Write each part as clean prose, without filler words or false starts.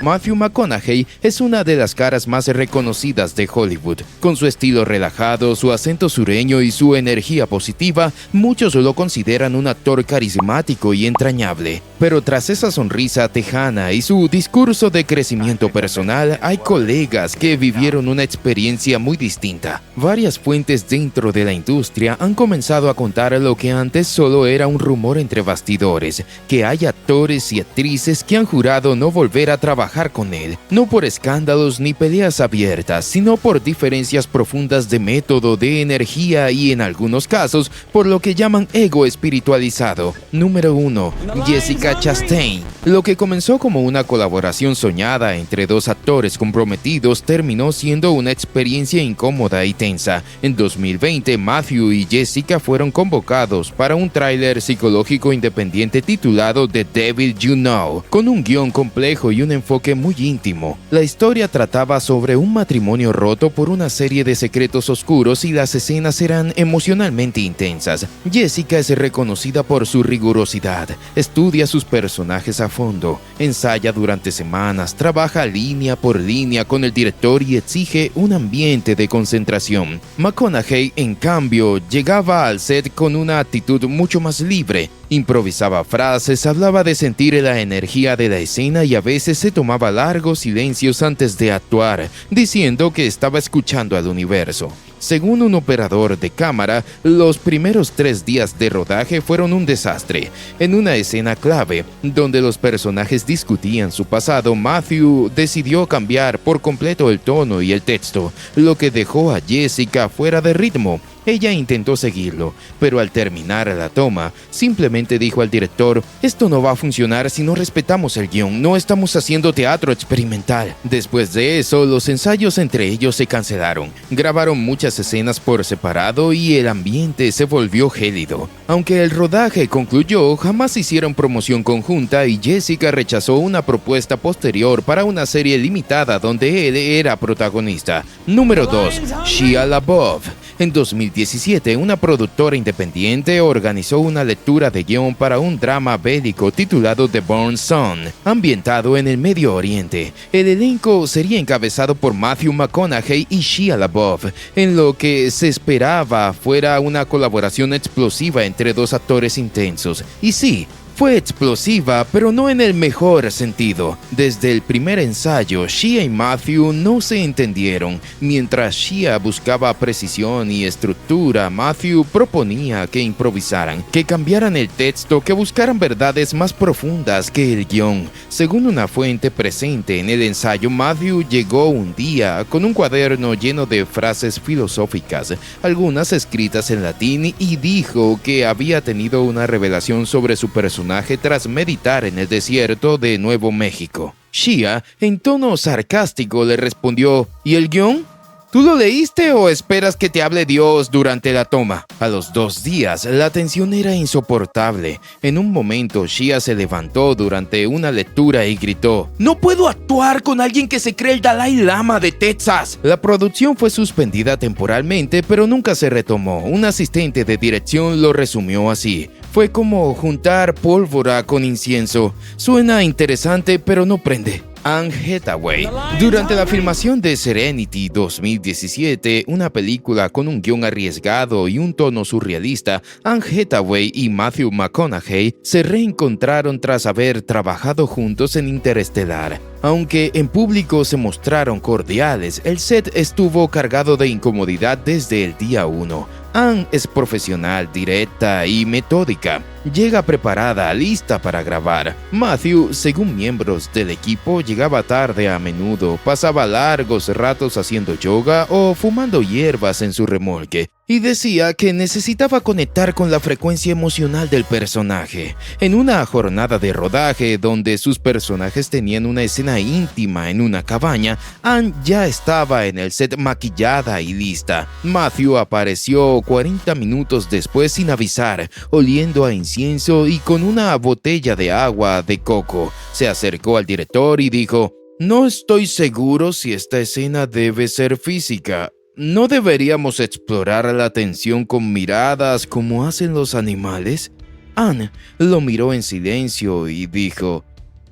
Matthew McConaughey es una de las caras más reconocidas de Hollywood. Con su estilo relajado, su acento sureño y su energía positiva, muchos lo consideran un actor carismático y entrañable. Pero tras esa sonrisa tejana y su discurso de crecimiento personal, hay colegas que vivieron una experiencia muy distinta. Varias fuentes dentro de la industria han comenzado a contar lo que antes solo era un rumor entre bastidores, que hay actores y actrices que han jurado no volver a trabajar con él, no por escándalos ni peleas abiertas, sino por diferencias profundas de método, de energía y en algunos casos por lo que llaman ego espiritualizado. Número 1. Jessica Chastain. Lo que comenzó como una colaboración soñada entre dos actores comprometidos terminó siendo una experiencia incómoda y tensa. En 2020, Matthew y Jessica fueron convocados para un tráiler psicológico independiente titulado The Devil You Know, con un guión complejo y un enfoque muy íntimo. La historia trataba sobre un matrimonio roto por una serie de secretos oscuros y las escenas eran emocionalmente intensas. Jessica es reconocida por su rigurosidad, estudia sus personajes a fondo, ensaya durante semanas, trabaja línea por línea con el director y exige un ambiente de concentración. McConaughey, en cambio, llegaba al set con una actitud mucho más libre. Improvisaba frases, hablaba de sentir la energía de la escena y a veces se tomaba largos silencios antes de actuar, diciendo que estaba escuchando al universo. Según un operador de cámara, los primeros 3 días de rodaje fueron un desastre. En una escena clave, donde los personajes discutían su pasado, Matthew decidió cambiar por completo el tono y el texto, lo que dejó a Jessica fuera de ritmo. Ella intentó seguirlo, pero al terminar la toma, simplemente dijo al director: «Esto no va a funcionar si no respetamos el guión, no estamos haciendo teatro experimental». Después de eso, los ensayos entre ellos se cancelaron. Grabaron muchas escenas por separado y el ambiente se volvió gélido. Aunque el rodaje concluyó, jamás hicieron promoción conjunta y Jessica rechazó una propuesta posterior para una serie limitada donde él era protagonista. Número 2. Shia LaBeouf. En 2017, una productora independiente organizó una lectura de guión para un drama bélico titulado The Born Son, ambientado en el Medio Oriente. El elenco sería encabezado por Matthew McConaughey y Shia LaBeouf, en lo que se esperaba fuera una colaboración explosiva entre dos actores intensos. Y sí, fue explosiva, pero no en el mejor sentido. Desde el primer ensayo, Shia y Matthew no se entendieron. Mientras Shia buscaba precisión y estructura, Matthew proponía que improvisaran, que cambiaran el texto, que buscaran verdades más profundas que el guión. Según una fuente presente en el ensayo, Matthew llegó un día con un cuaderno lleno de frases filosóficas, algunas escritas en latín, y dijo que había tenido una revelación sobre su personaje tras meditar en el desierto de Nuevo México. Shia, en tono sarcástico, le respondió: ¿y el guión? ¿Tú lo leíste o esperas que te hable Dios durante la toma? A los 2 días, la tensión era insoportable. En un momento, Shia se levantó durante una lectura y gritó: «¡No puedo actuar con alguien que se cree el Dalai Lama de Texas!». La producción fue suspendida temporalmente, pero nunca se retomó. Un asistente de dirección lo resumió así: «Fue como juntar pólvora con incienso. Suena interesante, pero no prende». Anne Hathaway. Durante la filmación de Serenity 2017, una película con un guión arriesgado y un tono surrealista, Anne Hathaway y Matthew McConaughey se reencontraron tras haber trabajado juntos en Interestelar. Aunque en público se mostraron cordiales, el set estuvo cargado de incomodidad desde el día 1. Anne es profesional, directa y metódica. Llega preparada, lista para grabar. Matthew, según miembros del equipo, llegaba tarde a menudo, pasaba largos ratos haciendo yoga o fumando hierbas en su remolque, y decía que necesitaba conectar con la frecuencia emocional del personaje. En una jornada de rodaje donde sus personajes tenían una escena íntima en una cabaña, Anne ya estaba en el set maquillada y lista. Matthew apareció 40 minutos después sin avisar, oliendo a incienso y con una botella de agua de coco. Se acercó al director y dijo: «No estoy seguro si esta escena debe ser física. ¿No deberíamos explorar la tensión con miradas como hacen los animales?». Anne lo miró en silencio y dijo: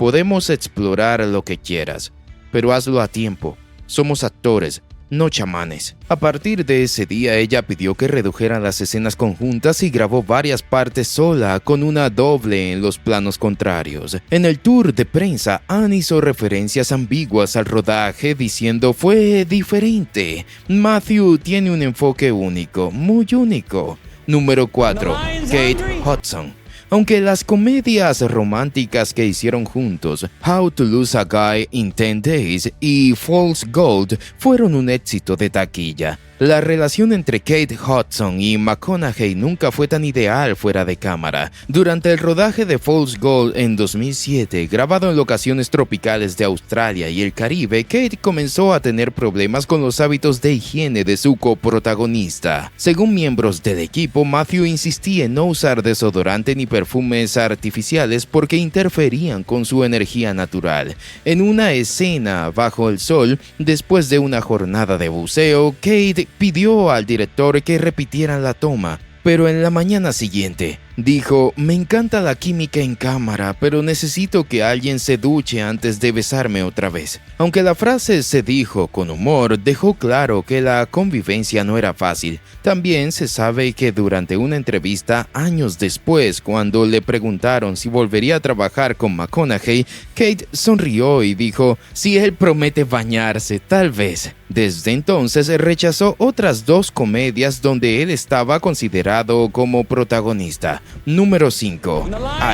podemos explorar lo que quieras, pero hazlo a tiempo. Somos actores, no chamanes. A partir de ese día, ella pidió que redujeran las escenas conjuntas y grabó varias partes sola con una doble en los planos contrarios. En el tour de prensa, Anne hizo referencias ambiguas al rodaje diciendo fue diferente. Matthew tiene un enfoque único, muy único. Número 4. Kate Hudson. Aunque las comedias románticas que hicieron juntos, How to Lose a Guy in 10 Days y False Gold, fueron un éxito de taquilla, la relación entre Kate Hudson y McConaughey nunca fue tan ideal fuera de cámara. Durante el rodaje de False Gold en 2007, grabado en locaciones tropicales de Australia y el Caribe, Kate comenzó a tener problemas con los hábitos de higiene de su coprotagonista. Según miembros del equipo, Matthew insistía en no usar desodorante ni perfumes artificiales porque interferían con su energía natural. En una escena bajo el sol, después de una jornada de buceo, Kate pidió al director que repitieran la toma, pero en la mañana siguiente dijo: me encanta la química en cámara, pero necesito que alguien se duche antes de besarme otra vez. Aunque la frase se dijo con humor, dejó claro que la convivencia no era fácil. También se sabe que durante una entrevista años después, cuando le preguntaron si volvería a trabajar con McConaughey, Kate sonrió y dijo: si él promete bañarse, tal vez. Desde entonces rechazó otras 2 comedias donde él estaba considerado como protagonista. Número 5.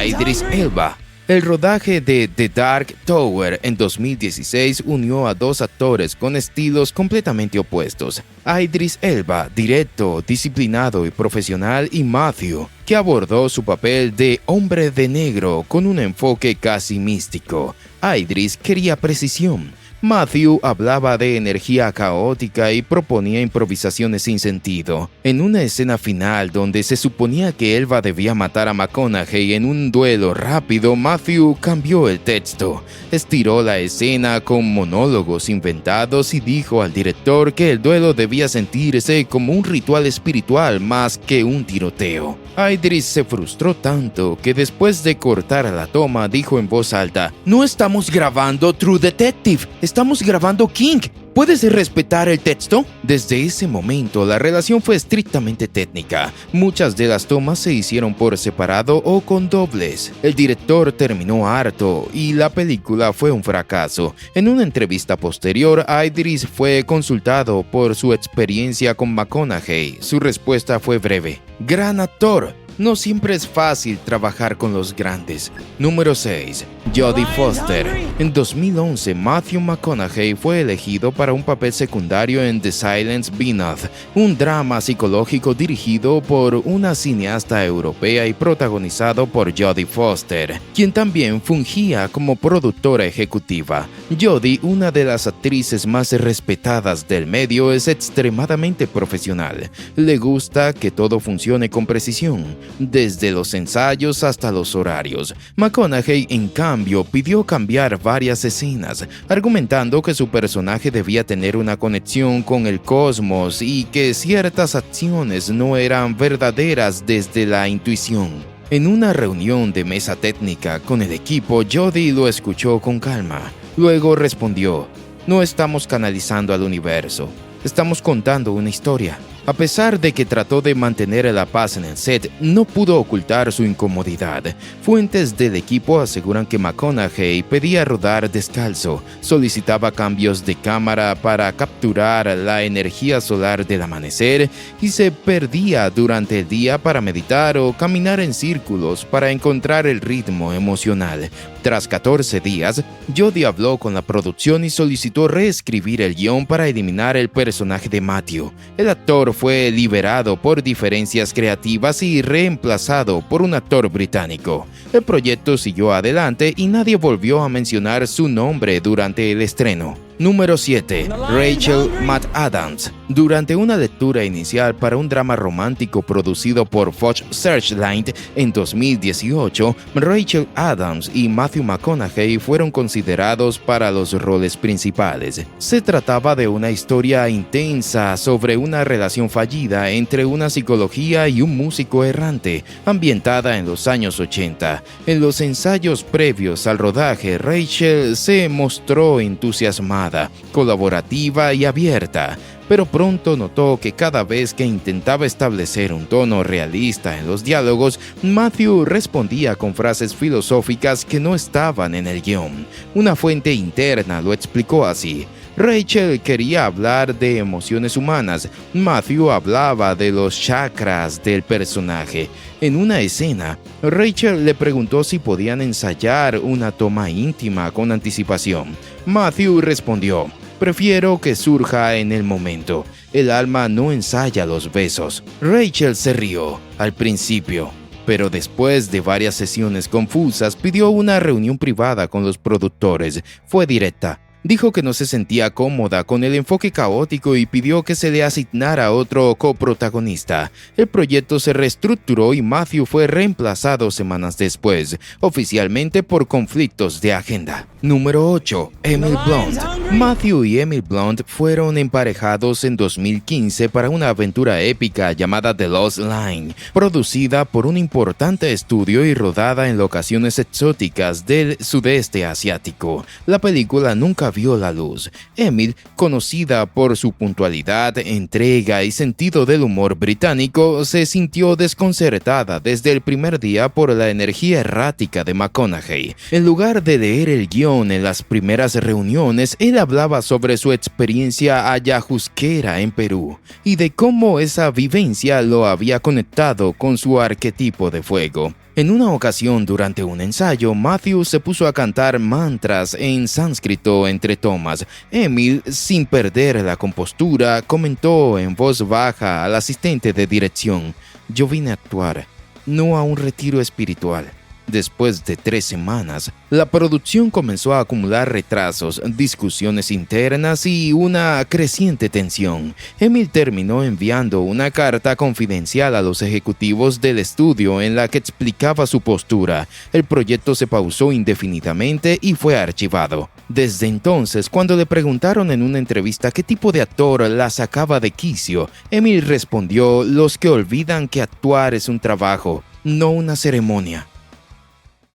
Idris Elba. El rodaje de The Dark Tower en 2016 unió a 2 actores con estilos completamente opuestos. Idris Elba, directo, disciplinado y profesional, y Matthew, que abordó su papel de hombre de negro con un enfoque casi místico. Idris quería precisión. Matthew hablaba de energía caótica y proponía improvisaciones sin sentido. En una escena final donde se suponía que Elba debía matar a McConaughey en un duelo rápido, Matthew cambió el texto, estiró la escena con monólogos inventados y dijo al director que el duelo debía sentirse como un ritual espiritual más que un tiroteo. Idris se frustró tanto que después de cortar la toma dijo en voz alta: no estamos grabando True Detective, estamos grabando King. ¿Puedes respetar el texto? Desde ese momento, la relación fue estrictamente técnica. Muchas de las tomas se hicieron por separado o con dobles. El director terminó harto y la película fue un fracaso. En una entrevista posterior, Idris fue consultado por su experiencia con McConaughey. Su respuesta fue breve: gran actor. No siempre es fácil trabajar con los grandes. Número 6. Jodie Foster. En 2011, Matthew McConaughey fue elegido para un papel secundario en The Silence Beneath, un drama psicológico dirigido por una cineasta europea y protagonizado por Jodie Foster, quien también fungía como productora ejecutiva. Jodie, una de las actrices más respetadas del medio, es extremadamente profesional. Le gusta que todo funcione con precisión, desde los ensayos hasta los horarios. McConaughey, en cambio, pidió cambiar varias escenas, argumentando que su personaje debía tener una conexión con el cosmos y que ciertas acciones no eran verdaderas desde la intuición. En una reunión de mesa técnica con el equipo, Jodie lo escuchó con calma. Luego respondió: no estamos canalizando al universo, estamos contando una historia. A pesar de que trató de mantener la paz en el set, no pudo ocultar su incomodidad. Fuentes del equipo aseguran que McConaughey pedía rodar descalzo, solicitaba cambios de cámara para capturar la energía solar del amanecer y se perdía durante el día para meditar o caminar en círculos para encontrar el ritmo emocional. Tras 14 días, Jodie habló con la producción y solicitó reescribir el guión para eliminar el personaje de Matthew. El actor fue liberado por diferencias creativas y reemplazado por un actor británico. El proyecto siguió adelante y nadie volvió a mencionar su nombre durante el estreno. Número 7. Rachel McAdams. Durante una lectura inicial para un drama romántico producido por Fox Searchlight en 2018, Rachel Adams y Matthew McConaughey fueron considerados para los roles principales. Se trataba de una historia intensa sobre una relación fallida entre una psicología y un músico errante, ambientada en los años 80. En los ensayos previos al rodaje, Rachel se mostró entusiasmada, colaborativa y abierta, pero pronto notó que cada vez que intentaba establecer un tono realista en los diálogos, Matthew respondía con frases filosóficas que no estaban en el guión. Una fuente interna lo explicó así: Rachel quería hablar de emociones humanas, Matthew hablaba de los chakras del personaje. En una escena, Rachel le preguntó si podían ensayar una toma íntima con anticipación. Matthew respondió: prefiero que surja en el momento. El alma no ensaya los besos. Rachel se rió al principio, pero después de varias sesiones confusas pidió una reunión privada con los productores. Fue directa. Dijo que no se sentía cómoda con el enfoque caótico y pidió que se le asignara otro coprotagonista. El proyecto se reestructuró y Matthew fue reemplazado semanas después, oficialmente por conflictos de agenda. Número 8. Emily Blunt. Matthew y Emily Blunt fueron emparejados en 2015 para una aventura épica llamada The Lost Line, producida por un importante estudio y rodada en locaciones exóticas del sudeste asiático. La película nunca vio la luz. Emily, conocida por su puntualidad, entrega y sentido del humor británico, se sintió desconcertada desde el primer día por la energía errática de McConaughey. En lugar de leer el guión en las primeras reuniones, él hablaba sobre su experiencia ayahuasquera en Perú y de cómo esa vivencia lo había conectado con su arquetipo de fuego. En una ocasión durante un ensayo, Matthew se puso a cantar mantras en sánscrito entre tomas. Emily, sin perder la compostura, comentó en voz baja al asistente de dirección: yo vine a actuar, no a un retiro espiritual. Después de 3 semanas, la producción comenzó a acumular retrasos, discusiones internas y una creciente tensión. Emily terminó enviando una carta confidencial a los ejecutivos del estudio en la que explicaba su postura. El proyecto se pausó indefinidamente y fue archivado. Desde entonces, cuando le preguntaron en una entrevista qué tipo de actor la sacaba de quicio, Emily respondió: los que olvidan que actuar es un trabajo, no una ceremonia.